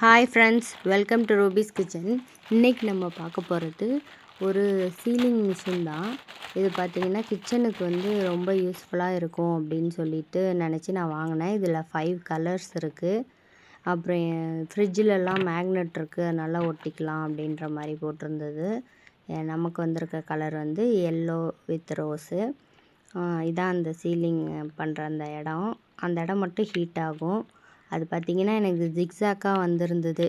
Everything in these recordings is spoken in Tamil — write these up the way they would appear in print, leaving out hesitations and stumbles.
Hi friends, welcome to rupees kitchen. இன்றைக்கி நம்ம பார்க்க போகிறது ஒரு சீலிங் மிஷின் தான். இது பார்த்திங்கன்னா கிச்சனுக்கு ரொம்ப யூஸ்ஃபுல்லாக இருக்கும் அப்படின்னு சொல்லிட்டு நினச்சி நான் வாங்கினேன். இதில் 5 கலர்ஸ் இருக்குது. அப்புறம் ஃப்ரிட்ஜிலலாம் மேக்னெட் இருக்குது, நல்லா ஒட்டிக்கலாம் அப்படின்ற மாதிரி போட்டிருந்தது. நமக்கு வந்திருக்க கலர் எல்லோ வித் ரோஸு. இதான் அந்த சீலிங் பண்ணுற அந்த இடம் மட்டும் ஹீட் ஆகும். அது பார்த்திங்கன்னா எனக்கு ஜிக்ஸாக்காக வந்திருந்தது.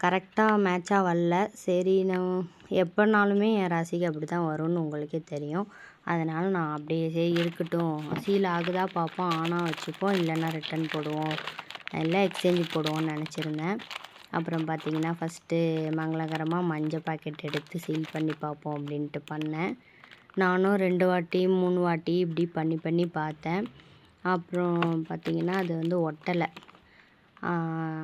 கரெக்டாக மேட்சாக வரல. சரி, நான் எப்போனாலுமே என் ராசிக்கு அப்படி தான் வரும்னு உங்களுக்கே தெரியும். அதனால் நான் அப்படியே சரி இருக்கட்டும், சீல் ஆகுதா பார்ப்போம், ஆனால் வச்சுப்போம், இல்லைன்னா ரிட்டன் போடுவோம், இல்லை எக்ஸ்சேஞ்ச் போடுவோம்னு நினச்சிருந்தேன். அப்புறம் பார்த்திங்கன்னா ஃபஸ்ட்டு மங்களகரமாக மஞ்சள் பாக்கெட் எடுத்து சீல் பண்ணி பார்ப்போம் அப்படின்ட்டு பண்ணேன். நானும் 2 வாட்டி 3 வாட்டி இப்படி பண்ணி பார்த்தேன். அப்புறம் பார்த்திங்கன்னா அது ஒட்டலை.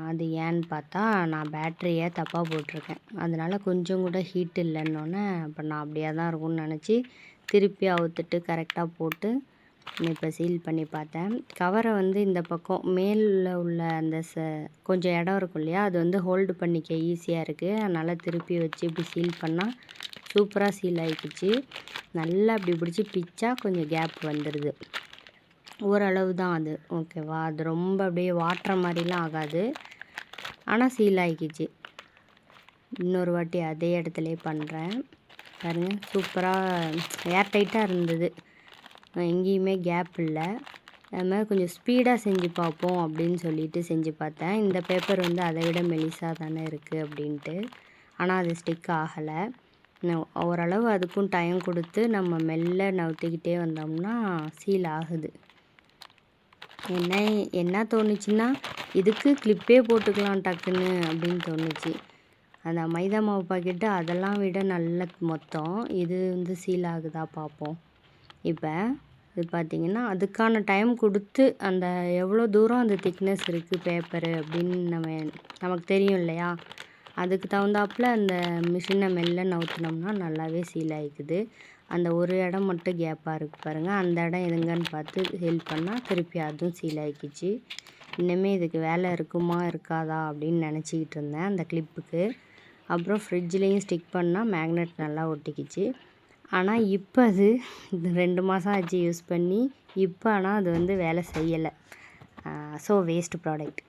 அது ஏன்னு பார்த்தா நான் பேட்ரியை தப்பாக போட்டிருக்கேன். அதனால் கொஞ்சம் கூட ஹீட் இல்லைன்னொன்னே அப்போ நான் அப்படியே தான் இருக்கும்னு நினச்சி திருப்பி அவுத்துட்டு கரெக்டாக போட்டு இப்போ சீல் பண்ணி பார்த்தேன். கவரை இந்த பக்கம் மேலில் உள்ள அந்த கொஞ்சம் இடம் இருக்கும் இல்லையா, அது ஹோல்டு பண்ணிக்க ஈஸியாக இருக்குது. அதனால் திருப்பி வச்சு இப்படி சீல் பண்ணால் சூப்பராக சீல் ஆகிக்குச்சு. நல்லா அப்படி பிடிச்சி பிச்சா கொஞ்சம் கேப் வந்துடுது. ஓரளவு தான் அது, ஓகேவா? அது ரொம்ப அப்படியே வாட்டுற மாதிரிலாம் ஆகாது, ஆனால் சீல் ஆகிக்கிச்சு. இன்னொரு வாட்டி அதே இடத்துலையே பண்ணுறேன் பாருங்கள். சூப்பராக ஏர்டைட்டாக இருந்தது, எங்கேயுமே கேப் இல்லை. அது மாதிரி கொஞ்சம் ஸ்பீடாக செஞ்சு பார்ப்போம் அப்படின்னு சொல்லிட்டு செஞ்சு பார்த்தேன். இந்த பேப்பர் அதை விட மெலிசாக தானே இருக்குது அப்படின்ட்டு, ஆனால் அது ஸ்டிக் ஆகலை. ஓரளவு அதுக்கும் டைம் கொடுத்து நம்ம மெல்ல நவுத்திக்கிட்டே வந்தோம்னா சீல் ஆகுது. என்ன தோணுச்சுன்னா, இதுக்கு கிளிப்பே போட்டுக்கலாம் டக்குன்னு அப்படின்னு தோணுச்சு. அந்த மைதா மாவு பாக்கெட்டு அதெல்லாம் விட நல்ல மொத்தம். இது சீல் ஆகுதா பார்ப்போம். இப்போ இது பார்த்திங்கன்னா அதுக்கான டைம் கொடுத்து அந்த எவ்வளோ தூரம் அந்த திக்னஸ் இருக்குது பேப்பரு அப்படின்னு நமக்கு தெரியும் இல்லையா, அதுக்கு தகுந்தாப்புல அந்த மிஷினை மெல்ல நவுத்தினோம்னா நல்லாவே சீல் ஆகிக்குது. அந்த ஒரு இடம் மட்டும் கேப்பாக இருக்குது பாருங்கள், அந்த இடம் எதுங்கன்னு பார்த்து ஹெல்ப் பண்ணால் திருப்பி அதுவும் சீல் ஆகிக்கிச்சு. இன்னுமே இதுக்கு வேலை இருக்குமா இருக்காதா அப்படின்னு நினச்சிக்கிட்டு இருந்தேன் அந்த கிளிப்புக்கு. அப்புறம் ஃப்ரிட்ஜ்லேயும் ஸ்டிக் பண்ணால் மேக்னெட் நல்லா ஒட்டிக்கிச்சு. ஆனால் இப்போ அது 2 மாதம் ஆச்சு யூஸ் பண்ணி. இப்போ ஆனால் அது வேலை செய்யலை. So waste product.